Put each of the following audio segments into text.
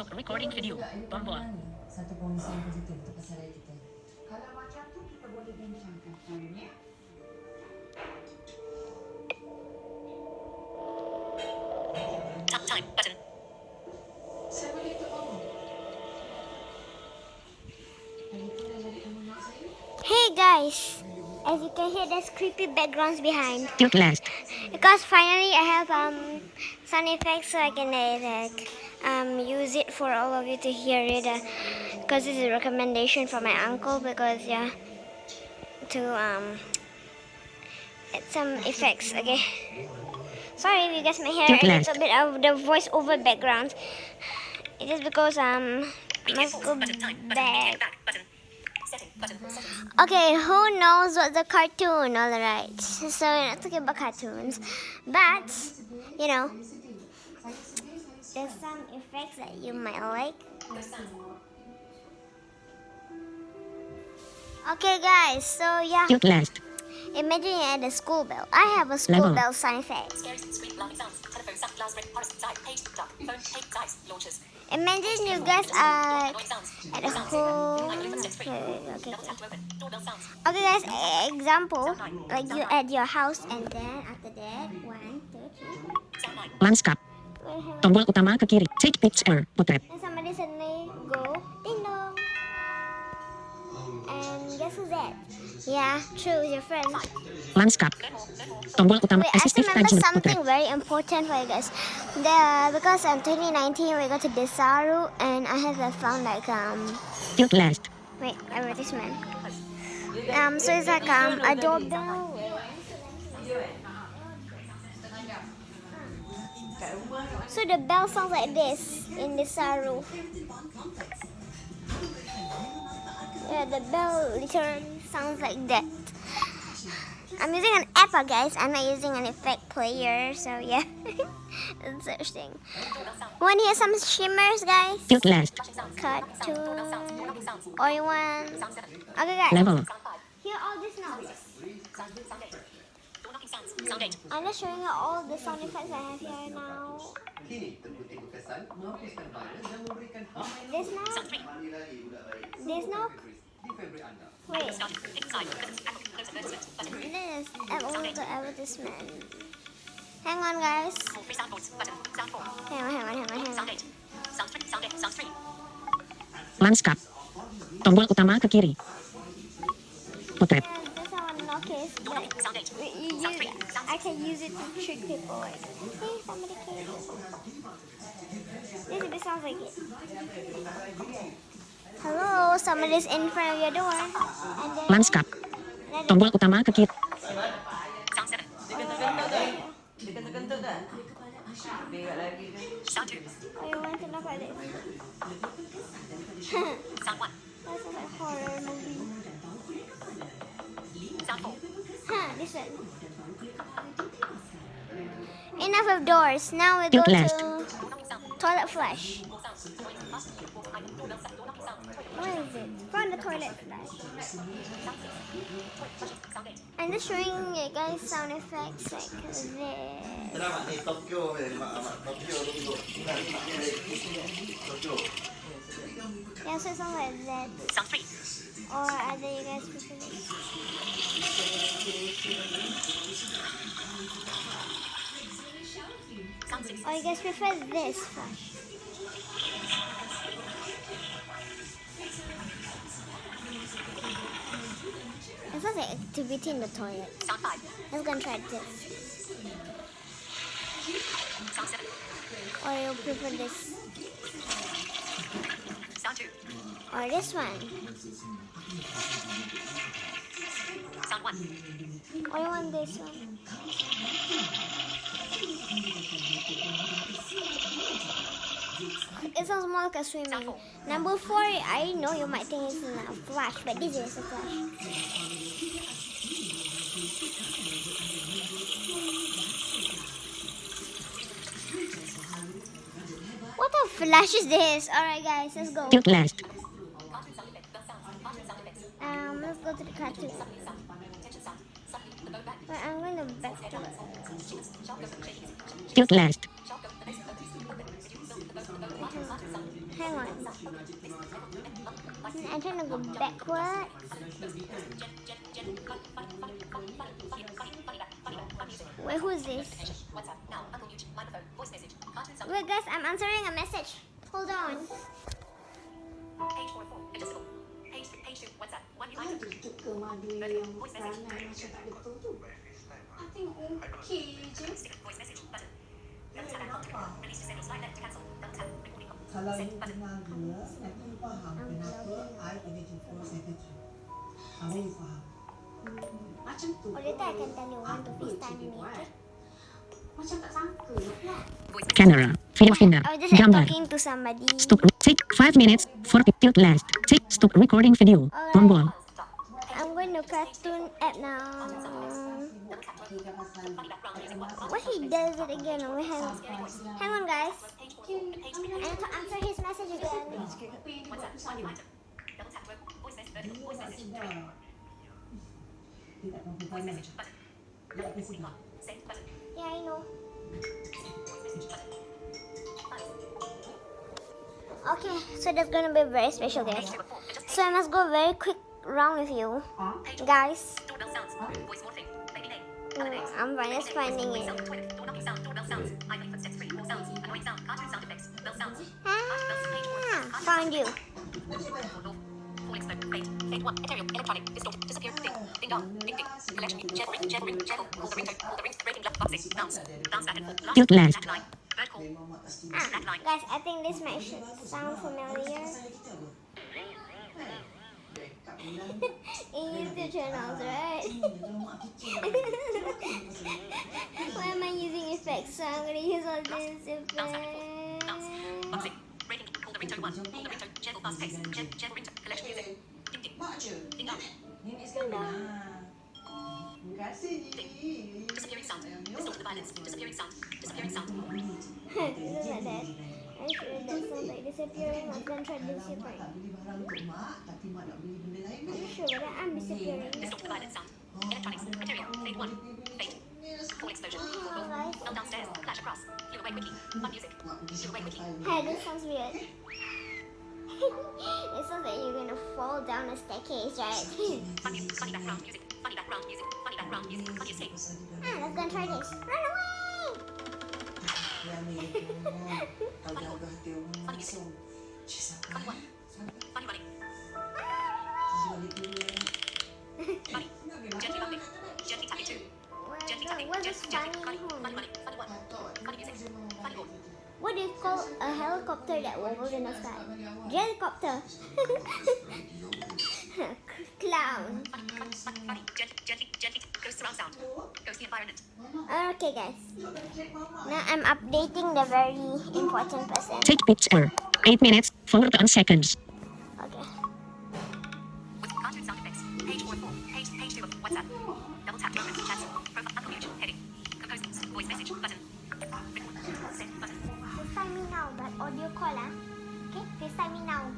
Stop recording video. Tombol. 1.5 itu pasaray kita. Kalau macam tu kita boleh bincangkan sebenarnya. Tap time button. Saya boleh tahu. Itu dah jadi ilmu mak saya. Hey guys, as you can hear, there's creepy backgrounds behind. Tilt last. Because finally I have sound effects, so I can use it for all of you to hear it. Because this is a recommendation from my uncle. Because to add some effects. Okay. Sorry if you guys may hear a little bit of the voiceover background. It is because must go back. Okay, who knows what's a cartoon? Alright, so we're not talking about cartoons, but you know, there's some effects that you might like. Okay, guys, so yeah, Tilt last. imagine you're at a school bell. I have a school Level. bell sound effect. Imagine you guys are at a school. Okay, guys, example, like you at your house, and then after that, 1, 2, 3. Landscape. Tombol utama ke kiri. Take picture. Potret. And somebody suddenly go ding dong. And guess who's that? Yeah, true, your friend. Landscape. Tombol utama. Wait, I Assistive remember tajam. something Potret. very important for you guys. Because in 2019 we got to Desaru, and I have found like Tilt last. wait, advertisement. So it's like a doorbell. So the bell sounds like this in Desaru. Yeah, the bell literally sounds like that. I'm using an app, guys. I'm not using an effect player, so yeah. It's interesting. Want to hear some shimmers, guys? Tilt last. Cartoon. Or you want... Okay, guys. Level. Hear all this noise. I'm just showing you all the sound effects I have here now. This now? This now? Wait. This all the advertisement. Hang on, guys. Hang on. Landscape. Tombol utama ke kiri. Potret. And this one notice that I can use it to trick people. Like, hey, somebody came. This a bit sounds like it. Hello, somebody's in front of your door. And then Landscape. another- Tombol utama ke kiri. Kentut-kentut kan? Berak lagi kan? Oh, you want to knock like this? That sounds like horror movie. This one. Enough of doors. Now we go Tilt last. to toilet flush. Where is it? From the toilet flush. I'm just showing you guys sound effects like this. Selamat ni Tokyo Tokyo dulu. Tokyo. Yeah, so it sounds like that. Or either you guys prefer this. Or you guys prefer this flush. It sounds like activity in the toilet. Let's go and try this. Or you prefer this. Or this one. Or you want this one. It sounds more like a swimming. Number 4, I know you might think it's a flash, but this is a flash. What a flash is this? Alright guys, let's go. Tilt last. Let's go to the cartoon. But I'm going to back to it. Tilt last. Hang on. I'm trying to go backward. Wait, who is this? Wait, guys, I'm answering a message. Hold on. Kan ke madu yang perangai macam tak betul tu. I think okey je. Kalau ini kenal dia, nanti you faham kenapa I kena jumpa secretary. Kalau you faham. Macam tu. Oh, later I can tell you want to FaceTime me, okay? Macam tak sangka pula. Camera. Video finger. I was just like, Gambar. talking to somebody. Stop. Take 5 minutes for tilt last. Take stop recording video. Tombol. I'm going to cartoon app now. What he does it again? Wait, hang on, guys. I have to answer his message again. Dia tak mampu pandang. Dia akan sedar. Yeah, I know. Okay, so that's gonna be very special, guys. So I must go very quick round with you, guys. I'm just finding it. Found you. Tilt last. Guys, I think this might sound familiar. In YouTube channels, right? Why am I using effects? So I'm gonna use all these effects. Mak je. Nenek sekarang. Terima kasih, Ji. This is like that. I sure that sounds like disappearing. I'm gonna try disappearing. Tak beli barang untuk mak, tapi mak nak beli benda lain. I'm sure that I'm disappearing. Hey, this sounds weird. It sounds like you're gonna fall down a staircase, right? Let's go and try this. Run away! Ya, ni. Kau jaga hati orang langsung. Sampai. Balik dulu. What is funny? What do you call a helicopter that wobbles in the sky? Helicopter. Clown. Okay, guys. Now I'm updating the very important person. Take picture. 8 minutes, 41 seconds. Okay. FaceTime me now, but audio call, ah. Okay, FaceTime me now.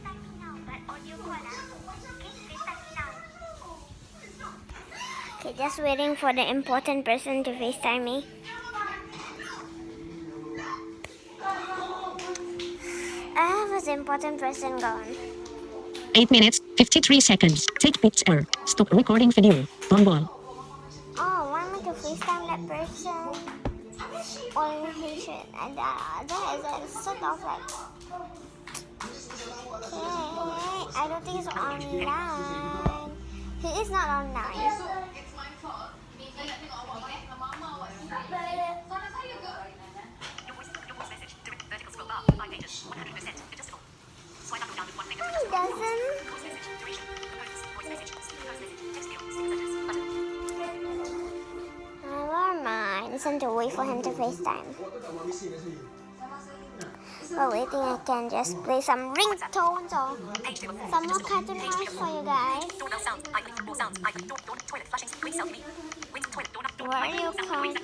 FaceTime me now, but audio call, ah. Okay, FaceTime me now. Okay, just waiting for the important person to FaceTime me. Was the important person gone? 8 minutes, 53 seconds. Take picture. Stop recording video. Tombol. Oh, want me to FaceTime that person? Or he should. And that is sort of like. Okay, I don't think he's online. He is not online. It's my fault. Mika nak tengok awak banyak dengan mama awak sendiri. Sana saya ke? He doesn't. Never mind. It's time to wait for him to FaceTime. While waiting, I can just play some ringtones or some more cartoon noise for you guys. Where are you coming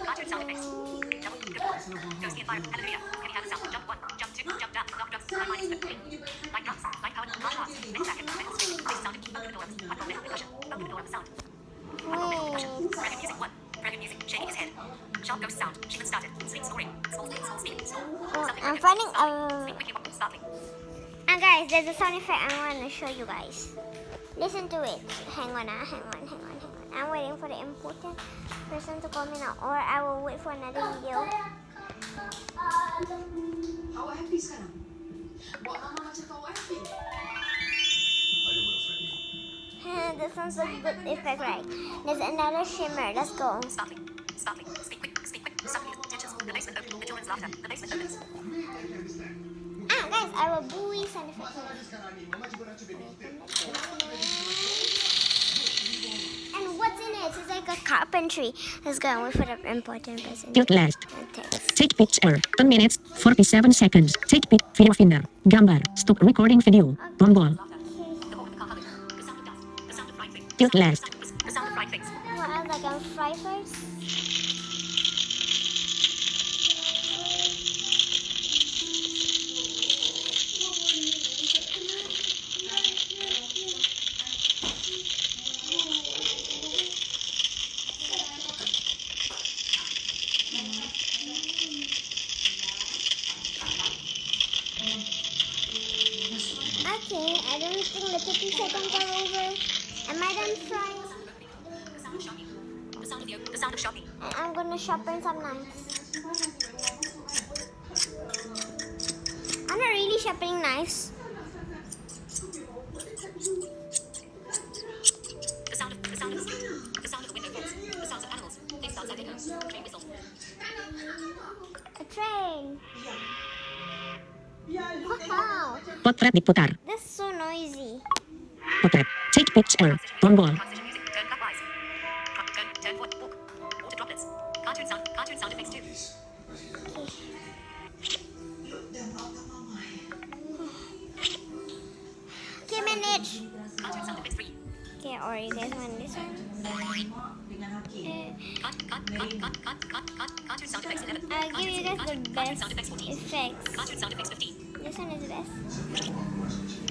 Wait. Sharp ghost sound. Shipment started. Sleep snoring. Small speed. I'm finding a... And guys, there's a sound effect I want to show you guys. Listen to it. Hang on. I'm waiting for the important person to comment out, or I will wait for another video. Awak happy sekarang? Buat mama macam tu awak happy? That sounds like a good effect, right? There's another shimmer. Let's go. Startling. Speak quick. Suddenly, tensions. The basement opens. The children's laughter. The basement opens. Guys, I will buoy sound effect. And what's in it? It's like a carpentry. Let's go and wait for the important person. Tilt left. Text. Take picture. 10 minutes, 47 seconds. Take pic. Video finder. Gambar. Stop recording video. Tombol. Tilt left. The sound of fried things. What else? Like on fry first? Okay, I don't think the 50 seconds are over. Am I done frying? The sound of shopping. And I'm gonna sharpen some knives. I'm not really sharpening knives. The sound of the street. The sound of the window falls. The sounds of animals. Things outside echoes. Train whistle. A train. Wow, Potret diputar. that's so noisy. Potret. Take picture. Tombol. Transition music. Turn clockwise. Turn forward. Walk. Water droplets. Cartoon sound effects too. Okay, minute. Cartoon sound effects 3. Okay, or you guys want this one? dengan Hakim. Cartoon sound effects 11. I'll give you guys the best sound effects 14. effects. Cartoon sound effects 15. This one is the best.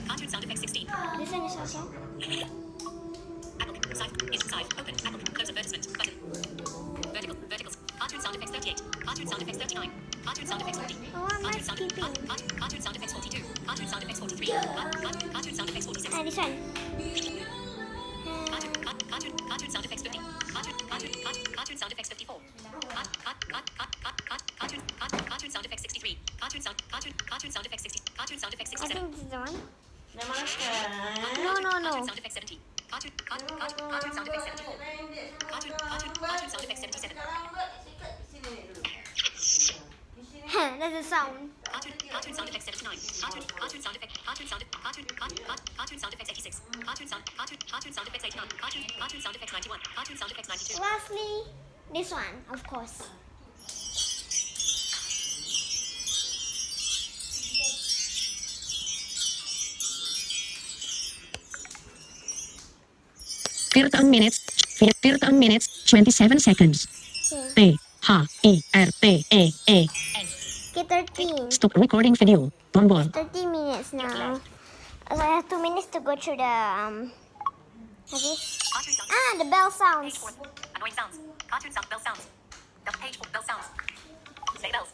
Cartoon sound effects 16. This one is also. Apple. Inside. Open. Apple. Close advertisement. Button. Verticals. Cartoon sound effects 38. Cartoon sound effects 39. Cartoon sound effects 40. Oh, am I Cartoon sound skipping? Cartoon sound effects 42. Cartoon sound effects 43. Cartoon sound effects 46. This one. Cartoon sound effects 50. Cartoon sound effects 54. Cartoon sound effects 63. Cartoon sound effects 60. Cartoon sound effects I 67. think this is the one. Dah makan. No. Cartoon sound effects 70. Cartoon sound effects 74. Cartoon sound effects 77. That's a sound. Cartoon sound effects 79. Cartoon sound effects 86. Cartoon sound effects 89. Cartoon sound effects 91. Cartoon sound effects 92. Lastly, this one, of course. Thirteen minutes, 27 seconds. Okay. T-H-E-R-T-E-E. Okay, 13. Stop recording video. Tombol. 30 minutes now. So I have 2 minutes to go through the what's this? Cartoon sound. The bell Page sounds. 4. Annoying sounds. Cartoon sound. Bell sounds. Page 4. Bell sounds. Sleigh bells.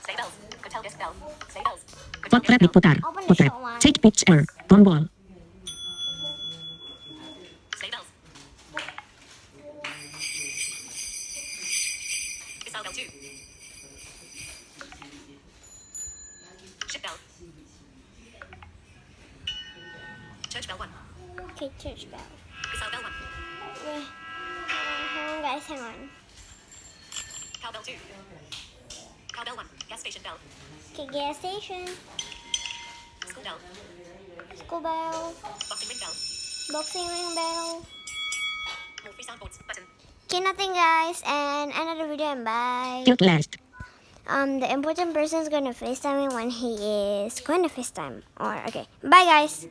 Sleigh bells. Could tell guest bell. Sleigh bells. Could tell Potret guest bell. diputar. Open the Potret. short one. Take picture. Tombol. Sleigh bells. Whistle bell 2. Ship bell. Church bell 1. Okay, church bell. Whistle bell 1. Okay. Hang on, guys, hang on. Cowbell 2. Cowbell 1. Gas station bell. Okay, gas station. School bell. School bell. Boxing ring bell. Boxing ring bell. More free soundboards. Button. Okay, nothing, guys, and another video, and bye. Tilt left. The important person is gonna FaceTime me when he is going to FaceTime. Or okay, bye, guys.